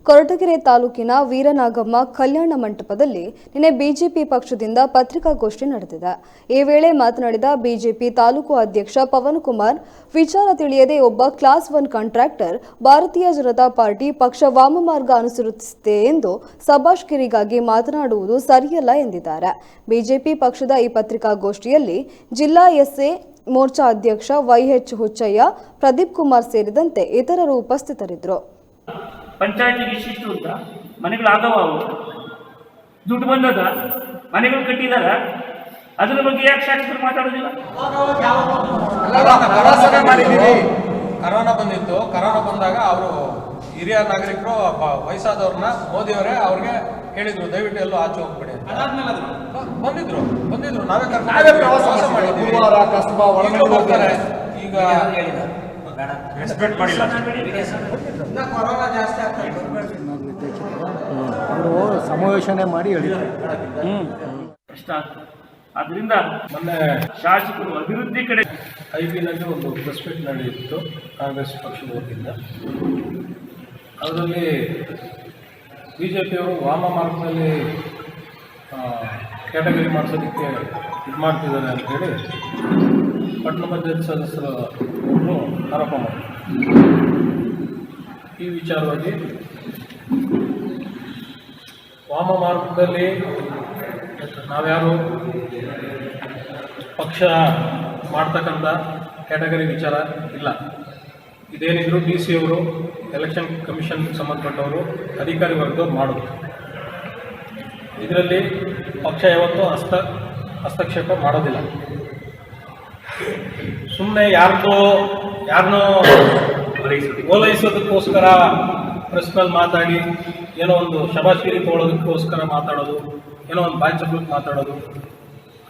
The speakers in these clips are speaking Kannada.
ಕೊರಟಗೆರೆ ತಾಲೂಕಿನ ವೀರನಾಗಮ್ಮ ಕಲ್ಯಾಣ ಮಂಟಪದಲ್ಲಿ ನಿನ್ನೆ ಬಿಜೆಪಿ ಪಕ್ಷದಿಂದ ಪತ್ರಿಕಾಗೋಷ್ಠಿ ನಡೆದಿದೆ. ಈ ವೇಳೆ ಮಾತನಾಡಿದ ಬಿಜೆಪಿ ತಾಲೂಕು ಅಧ್ಯಕ್ಷ ಪವನ್ಕುಮಾರ್, ವಿಚಾರ ತಿಳಿಯದೆ ಒಬ್ಬ ಕ್ಲಾಸ್ 1 ಕಾಂಟ್ರಾಕ್ಟರ್ ಭಾರತೀಯ ಜನತಾ ಪಾರ್ಟಿ ಪಕ್ಷ ವಾಮಮಾರ್ಗ ಅನುಸರಿಸುತ್ತಿದೆ ಎಂದು ಸಭಾಷ್ಕಿರಿಗಾಗಿ ಮಾತನಾಡುವುದು ಸರಿಯಲ್ಲ ಎಂದಿದ್ದಾರೆ. ಬಿಜೆಪಿ ಪಕ್ಷದ ಈ ಪತ್ರಿಕಾಗೋಷ್ಠಿಯಲ್ಲಿ ಜಿಲ್ಲಾ ಎಸ್ಎ ಮೋರ್ಚಾ ಅಧ್ಯಕ್ಷ ವೈಎಚ್ ಹುಚ್ಚಯ್ಯ, ಪ್ರದೀಪ್ ಕುಮಾರ್ ಸೇರಿದಂತೆ ಇತರರು ಉಪಸ್ಥಿತರಿದ್ದರು. ಪಂಚಾಯತಿಗೆ ಇಷ್ಟಿಷ್ಟು ಅಂತ ಮನೆಗಳಾದವ, ದುಡ್ಡು ಬಂದದ, ಮನೆಗಳು ಕಟ್ಟಿದಾರ, ಅದ್ರ ಬಗ್ಗೆ ಯಾಕೆ ಶಾಸಕರು ಮಾತಾಡೋದಿಲ್ಲ? ಕರೋನಾ ಬಂದಿತ್ತು. ಕರೋನಾ ಬಂದಾಗ ಅವರು ಹಿರಿಯ ನಾಗರಿಕರು ವಯಸ್ಸಾದವ್ರನ್ನ ಮೋದಿಯವರೇ ಅವ್ರಿಗೆ ಹೇಳಿದ್ರು, ದಯವಿಟ್ಟು ಎಲ್ಲೂ ಆಚೆ ಹೋಗ್ಬೇಡಿ ಅಂತ. ಬಂದಿದ್ರು ನಾವೇ ಪ್ರವಾಸ ಮಾಡಿದ್ದೀವಿ. ಈಗ ಅವರು ಸಮಾವೇಶನೆ ಮಾಡಿ ಹೇಳಿದ್ದಾರೆ. ಆದ್ರಿಂದ ಮೊನ್ನೆ ಶಾಸಕರು ಅಭಿವೃದ್ಧಿ ಕಡೆ ಐಬಿನಲ್ಲಿ ಒಂದು ಪ್ರೆಸ್ ಮೀಟ್ ನಡೆಯಿತು ಕಾಂಗ್ರೆಸ್ ಪಕ್ಷದ ವತಿಯಿಂದ. ಅದರಲ್ಲಿ ಬಿಜೆಪಿಯವರು ವಾಮ ಮಾರ್ಗದಲ್ಲಿ ಕ್ಯಾಟಗರಿ ಮಾಡಿಸೋದಕ್ಕೆ ಇದು ಮಾಡ್ತಿದ್ದಾರೆ ಅಂತೇಳಿ ಪಟ್ಟಣ ಪಂಚಾಯತ್ ಸದಸ್ಯರು ಆರೋಪ ಮಾಡಿದರು. ಈ ವಿಚಾರವಾಗಿ ವಾಮ ಮಾರ್ಗದಲ್ಲಿ ನಾವ್ಯಾರು ಪಕ್ಷ ಮಾಡ್ತಕ್ಕಂಥ ಕ್ಯಾಟಗರಿ ವಿಚಾರ ಇಲ್ಲ. ಇದೇನಿದ್ರು ಡಿ ಸಿ ಅವರು, ಎಲೆಕ್ಷನ್ ಕಮಿಷನ್ ಸಂಬಂಧಪಟ್ಟವರು, ಅಧಿಕಾರಿ ವರ್ಗದವ್ರು ಮಾಡೋದು. ಇದರಲ್ಲಿ ಪಕ್ಷ ಯಾವತ್ತೂ ಹಸ್ತಕ್ಷೇಪ ಮಾಡೋದಿಲ್ಲ. ಸುಮ್ಮನೆ ಯಾರನ್ನೋ ಓಲೈಸೋದಕ್ಕೋಸ್ಕರ ಪ್ರೆಸ್ನಲ್ಲಿ ಮಾತಾಡಿ ಏನೋ ಒಂದು ಶಬಾಶ್ಗಿರಿ ತಗೊಳ್ಳೋದಕ್ಕೋಸ್ಕರ ಮಾತಾಡೋದು, ಏನೋ ಒಂದು ಬಾಯ್ಚಪ್ಲಕ್ಕೆ ಮಾತಾಡೋದು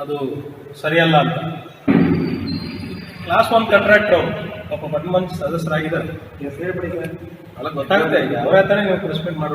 ಅದು ಸರಿಯಲ್ಲ ಅಂತ. ಕ್ಲಾಸ್ 1 ಕಾಂಟ್ರಾಕ್ಟರ್ ಪಾಪ ಬಡ್ಡ ಮಂದಿ ಸದಸ್ಯರಾಗಿದ್ದಾರೆ. ಅಲ್ಲ ಗೊತ್ತಾಗುತ್ತೆ, ಅವರ ಹತ್ರನೇ ನೀವು ಪ್ರೆಸ್ ಮೀಟ್ ಮಾಡಿ